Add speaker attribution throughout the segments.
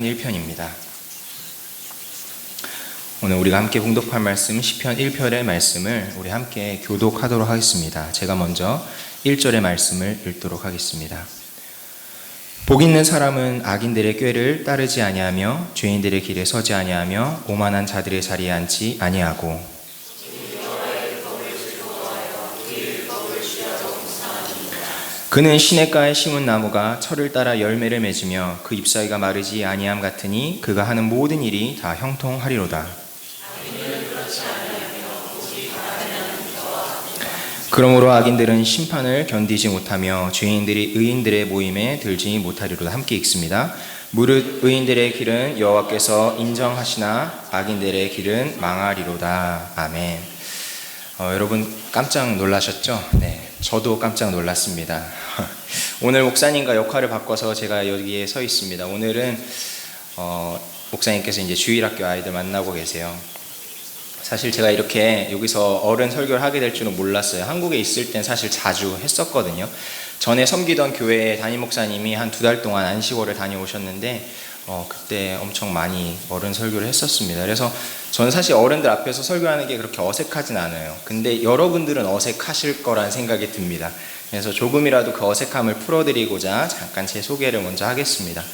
Speaker 1: 1편입니다. 오늘 우리가 함께 봉독할 말씀 시편 1편의 말씀을 우리 함께 교독하도록 하겠습니다. 제가 먼저 1절의 말씀을 읽도록 하겠습니다. 복 있는 사람은 악인들의 꾀를 따르지 아니하며 죄인들의 길에 서지 아니하며 오만한 자들의 자리에 앉지 아니하고 그는 시냇가에 심은 나무가 철을 따라 열매를 맺으며 그 잎사귀가 마르지 아니함 같으니 그가 하는 모든 일이 다 형통하리로다. 그러므로 악인들은 심판을 견디지 못하며 죄인들이 의인들의 모임에 들지 못하리로다. 함께 읽습니다. 무릇 의인들의 길은 여호와께서 인정하시나 악인들의 길은 망하리로다. 아멘. 여러분 깜짝 놀라셨죠? 네, 저도 깜짝 놀랐습니다. 오늘 목사님과 역할을 바꿔서 제가 여기에 서 있습니다. 오늘은 목사님께서 이제 주일학교 아이들 만나고 계세요. 사실 제가 이렇게 여기서 어른 설교를 하게 될 줄은 몰랐어요. 한국에 있을 땐 사실 자주 했었거든요. 전에 섬기던 교회에 담임 목사님이 한 2달 동안 안식월을 다녀오셨는데 그때 엄청 많이 어른 설교를 했었습니다. 그래서 저는 사실 어른들 앞에서 설교하는 게 그렇게 어색하진 않아요. 근데 여러분들은 어색하실 거란 생각이 듭니다. 그래서 조금이라도 그 어색함을 풀어드리고자 잠깐 제 소개를 먼저 하겠습니다.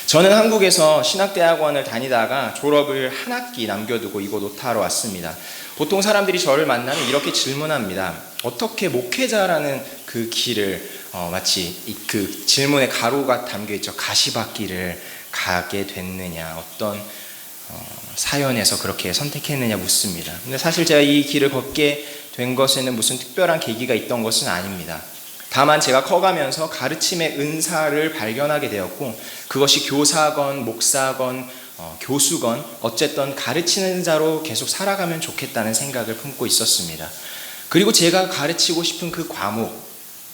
Speaker 1: 저는 한국에서 신학대학원을 다니다가 졸업을 한 학기 남겨두고 이곳 오타로 왔습니다. 보통 사람들이 저를 만나면 이렇게 질문합니다. 어떻게 목회자라는 그 길을 마치 그 질문에 가로가 담겨있죠. 가시밭길을 가게 됐느냐, 어떤 사연에서 그렇게 선택했느냐 묻습니다. 근데 사실 제가 이 길을 걷게 된 것에는 무슨 특별한 계기가 있던 것은 아닙니다. 다만 제가 커가면서 가르침의 은사를 발견하게 되었고 그것이 교사건 목사건 교수건 어쨌든 가르치는 자로 계속 살아가면 좋겠다는 생각을 품고 있었습니다. 그리고 제가 가르치고 싶은 그 과목,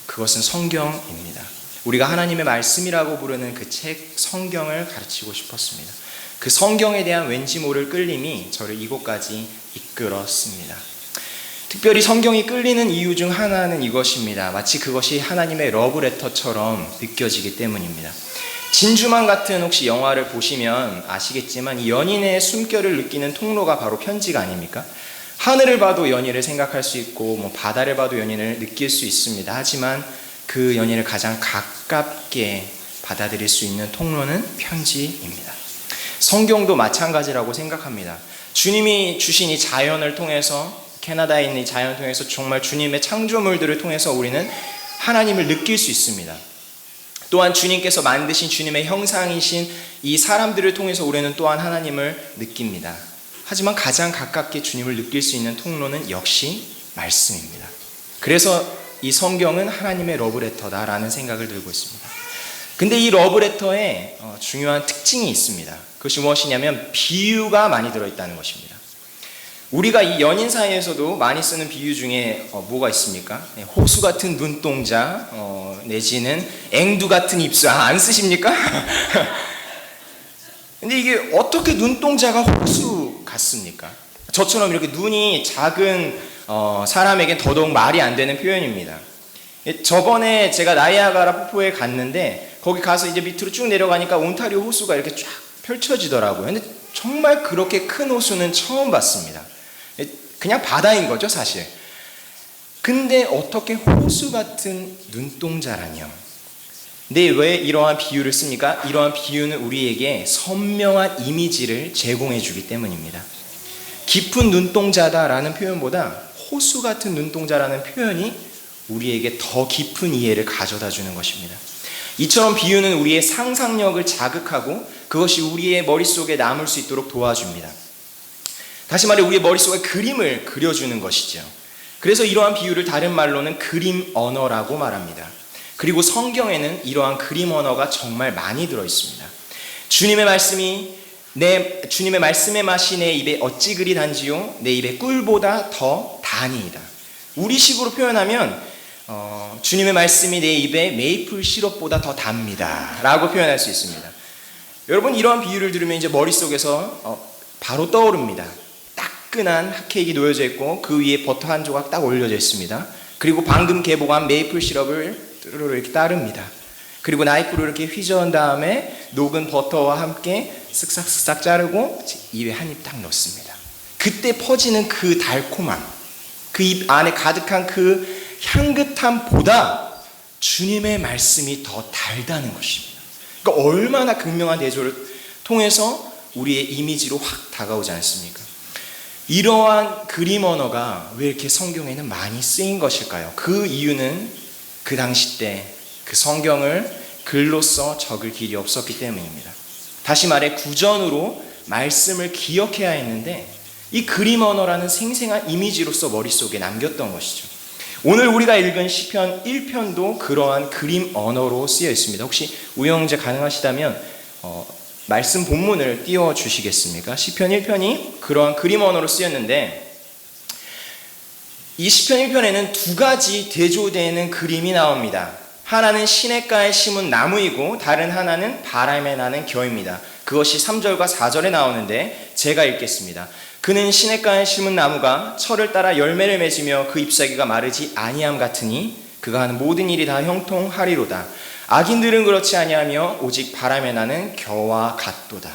Speaker 1: 그것은 성경입니다. 우리가 하나님의 말씀이라고 부르는 그 책 성경을 가르치고 싶었습니다. 그 성경에 대한 왠지 모를 끌림이 저를 이곳까지 이끌었습니다. 특별히 성경이 끌리는 이유 중 하나는 이것입니다. 마치 그것이 하나님의 러브레터처럼 느껴지기 때문입니다. 진주만 같은 혹시 영화를 보시면 아시겠지만 이 연인의 숨결을 느끼는 통로가 바로 편지가 아닙니까? 하늘을 봐도 연인을 생각할 수 있고 바다를 봐도 연인을 느낄 수 있습니다. 하지만 그 연인을 가장 가깝게 받아들일 수 있는 통로는 편지입니다. 성경도 마찬가지라고 생각합니다. 주님이 주신 이 자연을 통해서, 캐나다에 있는 이 자연을 통해서 정말 주님의 창조물들을 통해서 우리는 하나님을 느낄 수 있습니다. 또한 주님께서 만드신 주님의 형상이신 이 사람들을 통해서 우리는 또한 하나님을 느낍니다. 하지만 가장 가깝게 주님을 느낄 수 있는 통로는 역시 말씀입니다. 그래서 이 성경은 하나님의 러브레터다라는 생각을 들고 있습니다. 근데 이 러브레터에 중요한 특징이 있습니다. 그것이 무엇이냐면 비유가 많이 들어있다는 것입니다. 우리가 이 연인 사이에서도 많이 쓰는 비유 중에 뭐가 있습니까? 호수 같은 눈동자, 내지는 앵두 같은 입술. 안 쓰십니까? 근데 이게 어떻게 눈동자가 호수 같습니까? 저처럼 이렇게 눈이 작은 사람에겐 더더욱 말이 안 되는 표현입니다. 저번에 제가 나이아가라 폭포에 갔는데 거기 가서 이제 밑으로 쭉 내려가니까 온타리오 호수가 이렇게 쫙 펼쳐지더라고요. 근데 정말 그렇게 큰 호수는 처음 봤습니다. 그냥 바다인 거죠, 사실. 근데 어떻게 호수 같은 눈동자라뇨? 근데 왜 이러한 비유를 씁니까? 이러한 비유는 우리에게 선명한 이미지를 제공해 주기 때문입니다. 깊은 눈동자다라는 표현보다 호수 같은 눈동자라는 표현이 우리에게 더 깊은 이해를 가져다 주는 것입니다. 이처럼 비유는 우리의 상상력을 자극하고 그것이 우리의 머릿속에 남을 수 있도록 도와줍니다. 다시 말해 우리의 머릿속에 그림을 그려주는 것이죠. 그래서 이러한 비유를 다른 말로는 그림 언어라고 말합니다. 그리고 성경에는 이러한 그림 언어가 정말 많이 들어있습니다. 주님의 말씀의 맛이 내 입에 어찌 그리 단지요? 내 입에 꿀보다 더 다니이다. 우리식으로 표현하면 주님의 말씀이 내 입에 메이플 시럽보다 더 답니다 라고 표현할 수 있습니다. 여러분 이러한 비유를 들으면 이제 머릿속에서 바로 떠오릅니다. 따끈한 핫케이크가 놓여져 있고 그 위에 버터 한 조각 딱 올려져 있습니다. 그리고 방금 개봉한 메이플 시럽을 뚜루루 이렇게 따릅니다. 그리고 나이프로 이렇게 휘저은 다음에 녹은 버터와 함께 쓱싹쓱싹 자르고 입에 한 입 딱 넣습니다. 그때 퍼지는 그 달콤함, 그 입 안에 가득한 그 향긋함보다 주님의 말씀이 더 달다는 것입니다. 그러니까 얼마나 극명한 대조를 통해서 우리의 이미지로 확 다가오지 않습니까? 이러한 그림 언어가 왜 이렇게 성경에는 많이 쓰인 것일까요? 그 이유는 그 당시 때 그 성경을 글로써 적을 길이 없었기 때문입니다. 다시 말해 구전으로 말씀을 기억해야 했는데 이 그림 언어라는 생생한 이미지로서 머릿속에 남겼던 것이죠. 오늘 우리가 읽은 시편 1편도 그러한 그림 언어로 쓰여 있습니다. 혹시 우영재 가능하시다면 말씀 본문을 띄워주시겠습니까? 시편 1편이 그러한 그림 언어로 쓰였는데 이 시편 1편에는 두 가지 대조되는 그림이 나옵니다. 하나는 시냇가에 심은 나무이고 다른 하나는 바람에 나는 겨입니다. 그것이 3절과 4절에 나오는데 제가 읽겠습니다. 그는 시냇가에 심은 나무가 철을 따라 열매를 맺으며 그 잎사귀가 마르지 아니함 같으니 그가 하는 모든 일이 다 형통하리로다. 악인들은 그렇지 아니하며 오직 바람에 나는 겨와 같도다.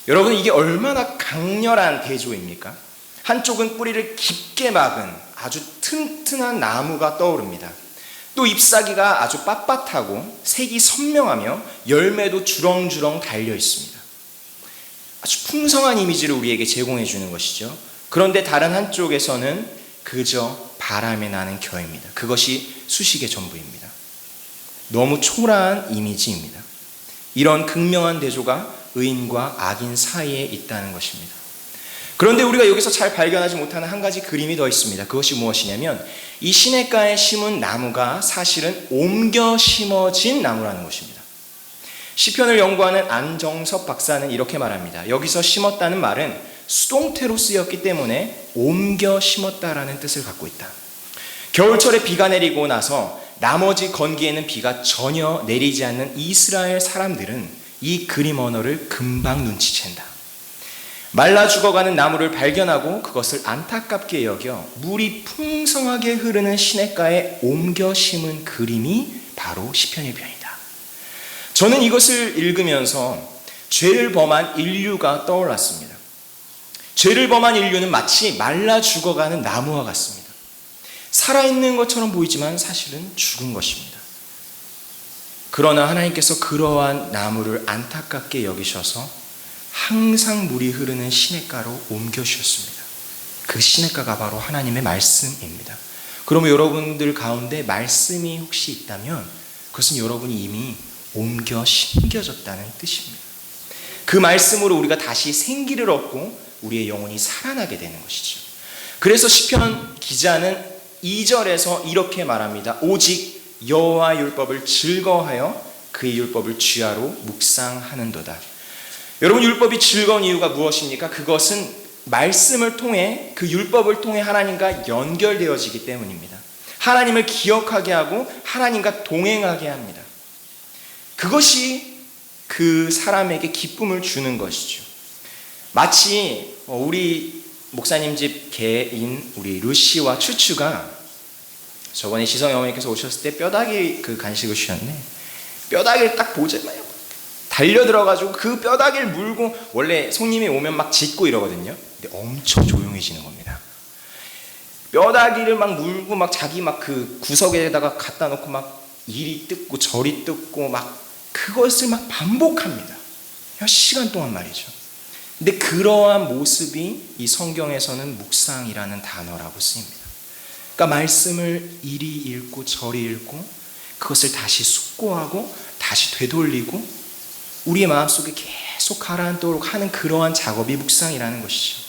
Speaker 1: 여러분, 이게 얼마나 강렬한 대조입니까? 한쪽은 뿌리를 깊게 막은 아주 튼튼한 나무가 떠오릅니다. 또 잎사귀가 아주 빳빳하고 색이 선명하며 열매도 주렁주렁 달려 있습니다. 아주 풍성한 이미지를 우리에게 제공해 주는 것이죠. 그런데 다른 한쪽에서는 그저 바람에 나는 겨입니다. 그것이 수식의 전부입니다. 너무 초라한 이미지입니다. 이런 극명한 대조가 의인과 악인 사이에 있다는 것입니다. 그런데 우리가 여기서 잘 발견하지 못하는 한 가지 그림이 더 있습니다. 그것이 무엇이냐면 이 시냇가에 심은 나무가 사실은 옮겨 심어진 나무라는 것입니다. 시편을 연구하는 안정섭 박사는 이렇게 말합니다. 여기서 심었다는 말은 수동태로 쓰였기 때문에 옮겨 심었다라는 뜻을 갖고 있다. 겨울철에 비가 내리고 나서 나머지 건기에는 비가 전혀 내리지 않는 이스라엘 사람들은 이 그림 언어를 금방 눈치챈다. 말라 죽어가는 나무를 발견하고 그것을 안타깝게 여겨 물이 풍성하게 흐르는 시냇가에 옮겨 심은 그림이 바로 시편 1편이다. 저는 이것을 읽으면서 죄를 범한 인류가 떠올랐습니다. 죄를 범한 인류는 마치 말라 죽어가는 나무와 같습니다. 살아있는 것처럼 보이지만 사실은 죽은 것입니다. 그러나 하나님께서 그러한 나무를 안타깝게 여기셔서 항상 물이 흐르는 시냇가로 옮겨주셨습니다. 그 시냇가가 바로 하나님의 말씀입니다. 그러면 여러분들 가운데 말씀이 혹시 있다면 그것은 여러분이 이미 옮겨 심겨졌다는 뜻입니다. 그 말씀으로 우리가 다시 생기를 얻고 우리의 영혼이 살아나게 되는 것이죠. 그래서 시편 기자는 2절에서 이렇게 말합니다. 오직 여호와 율법을 즐거워하여 그의 율법을 주야로 묵상하는도다. 여러분, 율법이 즐거운 이유가 무엇입니까? 그것은 말씀을 통해, 그 율법을 통해 하나님과 연결되어지기 때문입니다. 하나님을 기억하게 하고 하나님과 동행하게 합니다. 그것이 그 사람에게 기쁨을 주는 것이죠. 마치 우리 목사님 집 개인 우리 루시와 추추가 저번에 지성이 어머니께서 오셨을 때 뼈다귀 그 간식을 주셨네. 뼈다귀를 딱 보자마자 달려들어가지고 그 뼈다귀를 물고, 원래 손님이 오면 막 짖고 이러거든요. 근데 엄청 조용해지는 겁니다. 뼈다귀를 막 물고 막 자기 막 그 구석에다가 갖다 놓고 막 이리 뜯고 저리 뜯고 막 그것을 막 반복합니다. 몇 시간 동안 말이죠. 근데 그러한 모습이 이 성경에서는 묵상이라는 단어라고 쓰입니다. 그러니까 말씀을 이리 읽고 저리 읽고 그것을 다시 숙고하고 다시 되돌리고 우리의 마음속에 계속 가라앉도록 하는 그러한 작업이 묵상이라는 것이죠.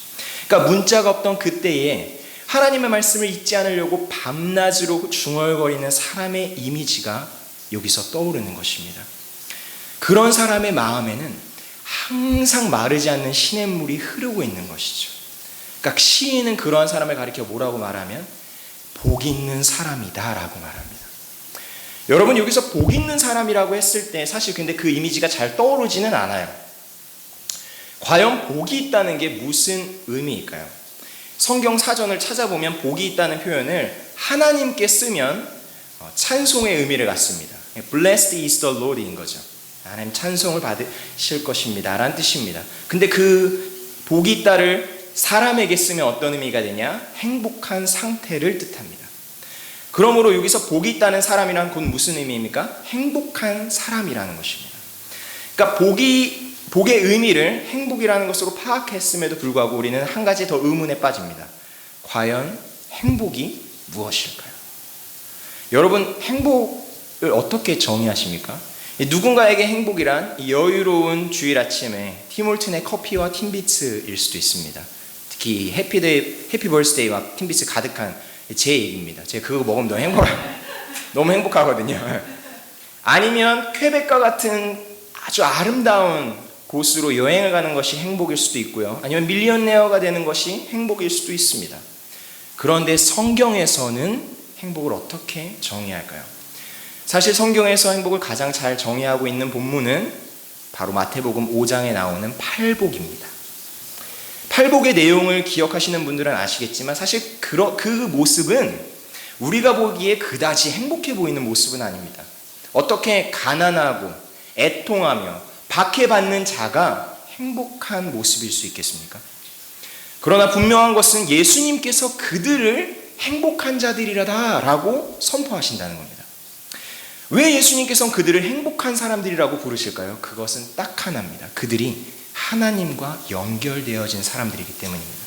Speaker 1: 그러니까 문자가 없던 그때에 하나님의 말씀을 잊지 않으려고 밤낮으로 중얼거리는 사람의 이미지가 여기서 떠오르는 것입니다. 그런 사람의 마음에는 항상 마르지 않는 시냇물이 흐르고 있는 것이죠. 그러니까 시인은 그러한 사람을 가리켜 뭐라고 말하면 복 있는 사람이다 라고 말합니다. 여러분, 여기서 복 있는 사람이라고 했을 때 사실 근데 그 이미지가 잘 떠오르지는 않아요. 과연 복이 있다는 게 무슨 의미일까요? 성경 사전을 찾아보면 복이 있다는 표현을 하나님께 쓰면 찬송의 의미를 갖습니다. Blessed is the Lord인 거죠. 하나님 찬송을 받으실 것입니다 라는 뜻입니다. 근데 그 복이 있다를 사람에게 쓰면 어떤 의미가 되냐? 행복한 상태를 뜻합니다. 그러므로 여기서 복이 있다는 사람이란 곧 무슨 의미입니까? 행복한 사람이라는 것입니다. 그러니까 복의 의미를 행복이라는 것으로 파악했음에도 불구하고 우리는 한 가지 더 의문에 빠집니다. 과연 행복이 무엇일까요? 여러분, 행복을 어떻게 정의하십니까? 누군가에게 행복이란 여유로운 주일 아침에 팀홀튼의 커피와 팀비츠일 수도 있습니다. 특히 해피 벌스데이와 팀비츠 가득한 제 얘기입니다. 제가 그거 먹으면 너무 행복하거든요. 아니면 퀘벡과 같은 아주 아름다운 곳으로 여행을 가는 것이 행복일 수도 있고요. 아니면 밀리언네어가 되는 것이 행복일 수도 있습니다. 그런데 성경에서는 행복을 어떻게 정의할까요? 사실 성경에서 행복을 가장 잘 정의하고 있는 본문은 바로 마태복음 5장에 나오는 팔복입니다. 팔복의 내용을 기억하시는 분들은 아시겠지만 사실 그 모습은 우리가 보기에 그다지 행복해 보이는 모습은 아닙니다. 어떻게 가난하고 애통하며 박해받는 자가 행복한 모습일 수 있겠습니까? 그러나 분명한 것은 예수님께서 그들을 행복한 자들이라고 선포하신다는 겁니다. 왜 예수님께서는 그들을 행복한 사람들이라고 부르실까요? 그것은 딱 하나입니다. 그들이 하나님과 연결되어진 사람들이기 때문입니다.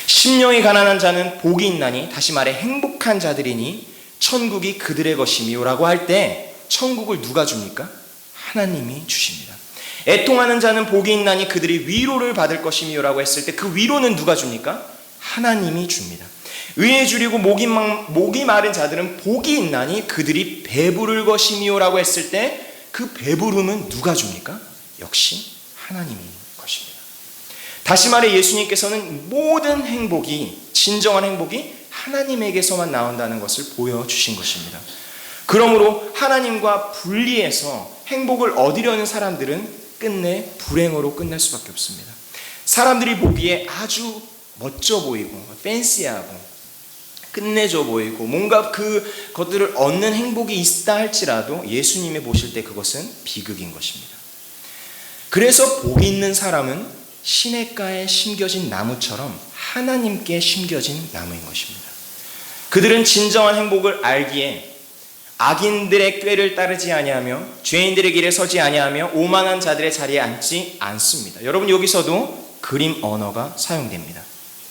Speaker 1: 심령이 가난한 자는 복이 있나니, 다시 말해 행복한 자들이니 천국이 그들의 것이미요 라고 할 때 천국을 누가 줍니까? 하나님이 주십니다. 애통하는 자는 복이 있나니 그들이 위로를 받을 것이미요 라고 했을 때 그 위로는 누가 줍니까? 하나님이 줍니다. 의에 줄이고 목이 마른 자들은 복이 있나니 그들이 배부를 것이미요 라고 했을 때 그 배부름은 누가 줍니까? 역시 하나님인 것입니다. 다시 말해 예수님께서는 모든 행복이, 진정한 행복이 하나님에게서만 나온다는 것을 보여주신 것입니다. 그러므로 하나님과 분리해서 행복을 얻으려는 사람들은 끝내 불행으로 끝날 수밖에 없습니다. 사람들이 보기에 아주 멋져 보이고 팬시하고 끝내줘 보이고 뭔가 그것들을 얻는 행복이 있다 할지라도 예수님이 보실 때 그것은 비극인 것입니다. 그래서 복이 있는 사람은 시냇가에 심겨진 나무처럼 하나님께 심겨진 나무인 것입니다. 그들은 진정한 행복을 알기에 악인들의 꾀를 따르지 아니하며 죄인들의 길에 서지 아니하며 오만한 자들의 자리에 앉지 않습니다. 여러분, 여기서도 그림 언어가 사용됩니다.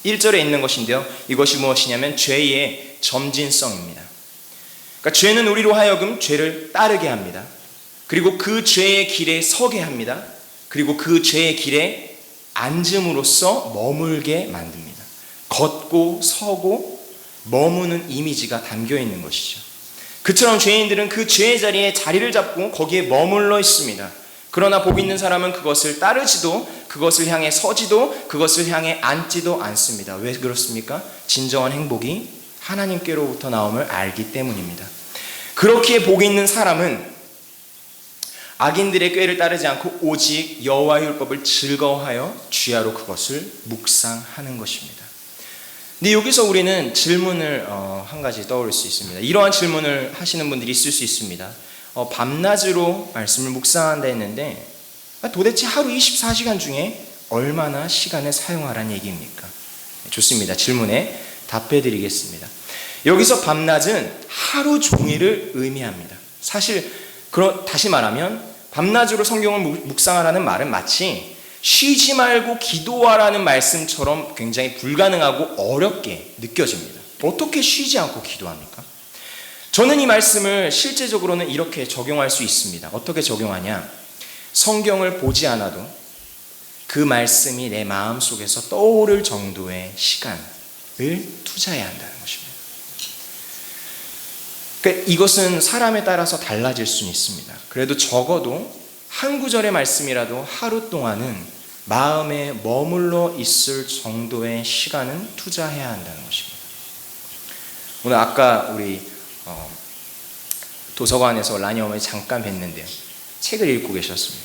Speaker 1: 1절에 있는 것인데요, 이것이 무엇이냐면 죄의 점진성입니다. 그러니까 죄는 우리로 하여금 죄를 따르게 합니다. 그리고 그 죄의 길에 서게 합니다. 그리고 그 죄의 길에 앉음으로써 머물게 만듭니다. 걷고 서고 머무는 이미지가 담겨 있는 것이죠. 그처럼 죄인들은 그 죄의 자리에 자리를 잡고 거기에 머물러 있습니다. 그러나 복 있는 사람은 그것을 따르지도, 그것을 향해 서지도, 그것을 향해 앉지도 않습니다. 왜 그렇습니까? 진정한 행복이 하나님께로부터 나옴을 알기 때문입니다. 그렇기에 복 있는 사람은 악인들의 꾀를 따르지 않고 오직 여호와의 율법을 즐거워하여 주야로 그것을 묵상하는 것입니다. 근데 여기서 우리는 질문을 한 가지 떠올릴 수 있습니다. 이러한 질문을 하시는 분들이 있을 수 있습니다. 밤낮으로 말씀을 묵상한다 했는데 도대체 하루 24시간 중에 얼마나 시간을 사용하라는 얘기입니까? 좋습니다. 질문에 답해 드리겠습니다. 여기서 밤낮은 하루 종일을 의미합니다. 사실 다시 말하면 밤낮으로 성경을 묵상하라는 말은 마치 쉬지 말고 기도하라는 말씀처럼 굉장히 불가능하고 어렵게 느껴집니다. 어떻게 쉬지 않고 기도합니까? 저는 이 말씀을 실제적으로는 이렇게 적용할 수 있습니다. 어떻게 적용하냐? 성경을 보지 않아도 그 말씀이 내 마음속에서 떠오를 정도의 시간을 투자해야 한다는 것입니다. 그러니까 이것은 사람에 따라서 달라질 수는 있습니다. 그래도 적어도 한 구절의 말씀이라도 하루 동안은 마음에 머물러 있을 정도의 시간은 투자해야 한다는 것입니다. 오늘 아까 우리 도서관에서 라니 어머니 잠깐 뵀는데요, 책을 읽고 계셨습니다.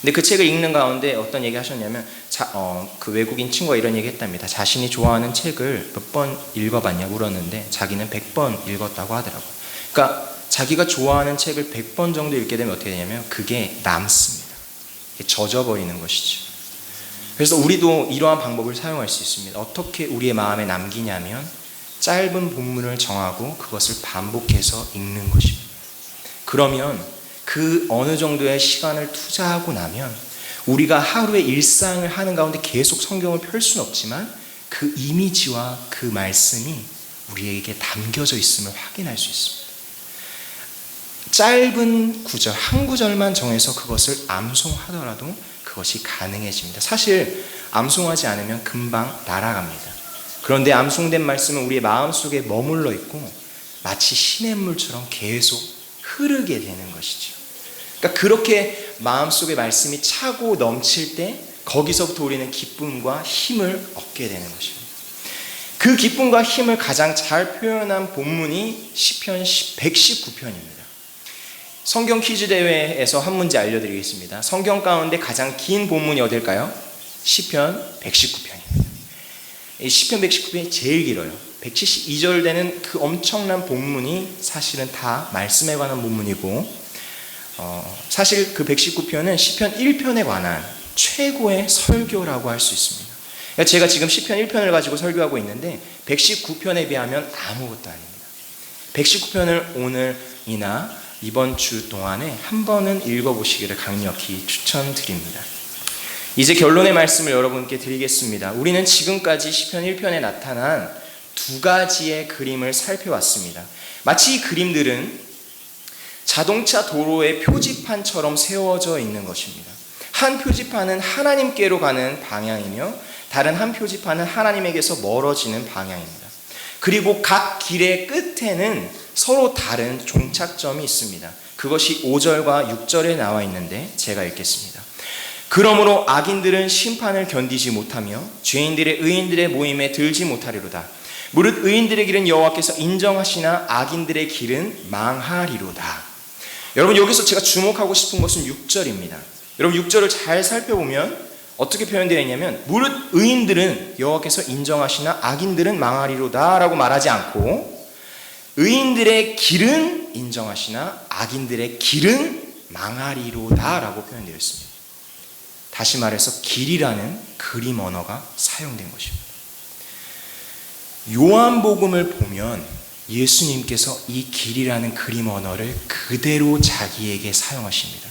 Speaker 1: 근데 그 책을 읽는 가운데 어떤 얘기 하셨냐면 그 외국인 친구가 이런 얘기 했답니다. 자신이 좋아하는 책을 몇 번 읽어봤냐 물었는데 자기는 100번 읽었다고 하더라고요. 그러니까 자기가 좋아하는 책을 100번 정도 읽게 되면 어떻게 되냐면 그게 남습니다. 젖어버리는 것이죠. 그래서 우리도 이러한 방법을 사용할 수 있습니다. 어떻게 우리의 마음에 남기냐면 짧은 본문을 정하고 그것을 반복해서 읽는 것입니다. 그러면 그 어느 정도의 시간을 투자하고 나면 우리가 하루의 일상을 하는 가운데 계속 성경을 펼 수는 없지만 그 이미지와 그 말씀이 우리에게 담겨져 있음을 확인할 수 있습니다. 짧은 구절, 한 구절만 정해서 그것을 암송하더라도 그것이 가능해집니다. 사실 암송하지 않으면 금방 날아갑니다. 그런데 암송된 말씀은 우리의 마음속에 머물러 있고 마치 시냇물처럼 계속 흐르게 되는 것이죠. 그러니까 그렇게 마음속에 말씀이 차고 넘칠 때 거기서부터 우리는 기쁨과 힘을 얻게 되는 것입니다. 그 기쁨과 힘을 가장 잘 표현한 본문이 시편 119편입니다. 성경 퀴즈 대회에서 한 문제 알려드리겠습니다. 성경 가운데 가장 긴 본문이 어딜까요? 시편 119편입니다. 이 시편 119편이 제일 길어요. 172절 되는 그 엄청난 본문이 사실은 다 말씀에 관한 본문이고 사실 그 119편은 시편 1편에 관한 최고의 설교라고 할 수 있습니다. 그러니까 제가 지금 시편 1편을 가지고 설교하고 있는데 119편에 비하면 아무것도 아닙니다. 119편을 오늘이나 이번 주 동안에 한 번은 읽어보시기를 강력히 추천드립니다. 이제 결론의 말씀을 여러분께 드리겠습니다. 우리는 지금까지 시편 1편에 나타난 두 가지의 그림을 살펴왔습니다. 마치 이 그림들은 자동차 도로의 표지판처럼 세워져 있는 것입니다. 한 표지판은 하나님께로 가는 방향이며 다른 한 표지판은 하나님에게서 멀어지는 방향입니다. 그리고 각 길의 끝에는 서로 다른 종착점이 있습니다. 그것이 5절과 6절에 나와 있는데 제가 읽겠습니다. 그러므로 악인들은 심판을 견디지 못하며 죄인들의 의인들의 모임에 들지 못하리로다. 무릇 의인들의 길은 여호와께서 인정하시나 악인들의 길은 망하리로다. 여러분 여기서 제가 주목하고 싶은 것은 6절입니다. 여러분 6절을 잘 살펴보면 어떻게 표현되어 있냐면 무릇 의인들은 여호와께서 인정하시나 악인들은 망하리로다 라고 말하지 않고 의인들의 길은 인정하시나 악인들의 길은 망하리로다 라고 표현되어 있습니다. 다시 말해서 길이라는 그림 언어가 사용된 것입니다. 요한복음을 보면 예수님께서 이 길이라는 그림 언어를 그대로 자기에게 사용하십니다.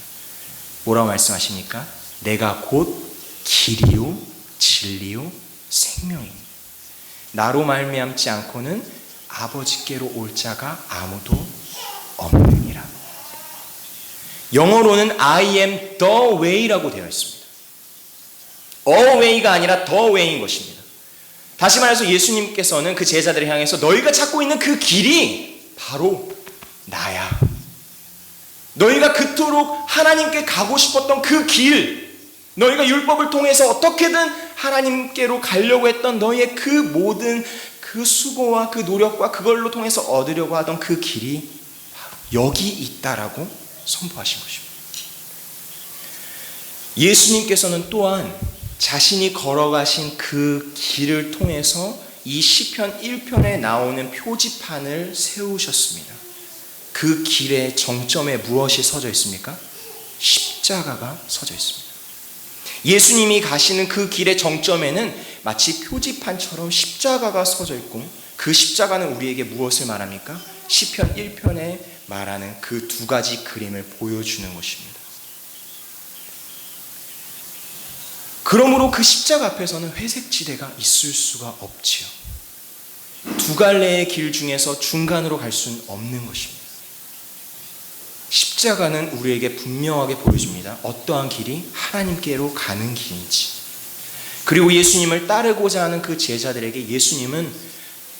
Speaker 1: 뭐라고 말씀하십니까? 내가 곧 길이요 진리요 생명이니 나로 말미암지 않고는 아버지께로 올 자가 아무도 없느니라. 영어로는 I am the way라고 되어 있습니다. a way가 아니라 the way인 것입니다. 다시 말해서 예수님께서는 그 제자들을 향해서 너희가 찾고 있는 그 길이 바로 나야. 너희가 그토록 하나님께 가고 싶었던 그 길, 너희가 율법을 통해서 어떻게든 하나님께로 가려고 했던 너희의 그 모든 그 수고와 그 노력과 그걸로 통해서 얻으려고 하던 그 길이 바로 여기 있다라고 선포하신 것입니다. 예수님께서는 또한 자신이 걸어가신 그 길을 통해서 이 시편 1편에 나오는 표지판을 세우셨습니다. 그 길의 정점에 무엇이 서져 있습니까? 십자가가 서져 있습니다. 예수님이 가시는 그 길의 정점에는 마치 표지판처럼 십자가가 서져 있고 그 십자가는 우리에게 무엇을 말합니까? 시편 1편에 말하는 그 두 가지 그림을 보여주는 것입니다. 그러므로 그 십자가 앞에서는 회색 지대가 있을 수가 없지요. 두 갈래의 길 중에서 중간으로 갈 수는 없는 것입니다. 십자가는 우리에게 분명하게 보여줍니다. 어떠한 길이 하나님께로 가는 길인지. 그리고 예수님을 따르고자 하는 그 제자들에게 예수님은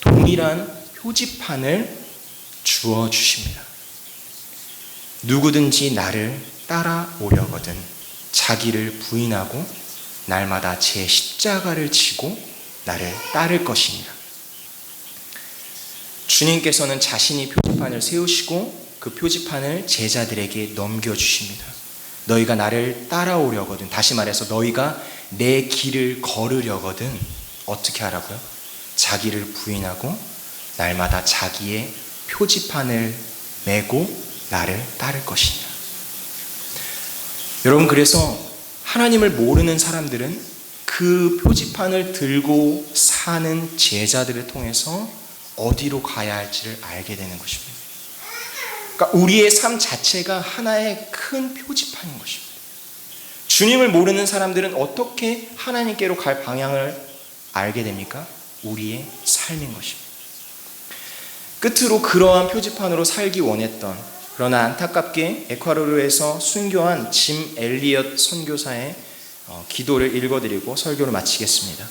Speaker 1: 동일한 표지판을 주어 주십니다. 누구든지 나를 따라오려거든 자기를 부인하고 날마다 제 십자가를 지고 나를 따를 것이니라. 주님께서는 자신이 표지판을 세우시고 그 표지판을 제자들에게 넘겨주십니다. 너희가 나를 따라오려거든, 다시 말해서 너희가 내 길을 걸으려거든 어떻게 하라고요? 자기를 부인하고 날마다 자기의 표지판을 메고 나를 따를 것이냐. 여러분, 그래서 하나님을 모르는 사람들은 그 표지판을 들고 사는 제자들을 통해서 어디로 가야 할지를 알게 되는 것입니다. 그러니까 우리의 삶 자체가 하나의 큰 표지판인 것입니다. 주님을 모르는 사람들은 어떻게 하나님께로 갈 방향을 알게 됩니까? 우리의 삶인 것입니다. 끝으로 그러한 표지판으로 살기 원했던, 그러나 안타깝게 에콰도르에서 순교한 짐 엘리엇 선교사의 기도를 읽어드리고 설교를 마치겠습니다.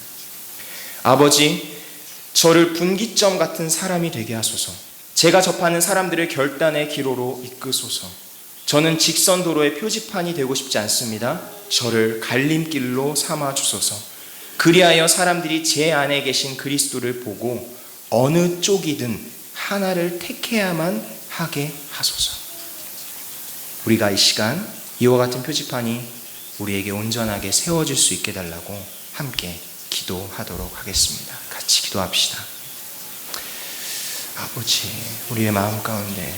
Speaker 1: 아버지, 저를 분기점 같은 사람이 되게 하소서. 제가 접하는 사람들을 결단의 기로로 이끄소서. 저는 직선 도로의 표지판이 되고 싶지 않습니다. 저를 갈림길로 삼아 주소서. 그리하여 사람들이 제 안에 계신 그리스도를 보고 어느 쪽이든 하나를 택해야만 하게 하소서. 우리가 이 시간 이와 같은 표지판이 우리에게 온전하게 세워질 수 있게 달라고 함께 기도하도록 하겠습니다. 같이 기도합시다. 아버지, 우리의 마음 가운데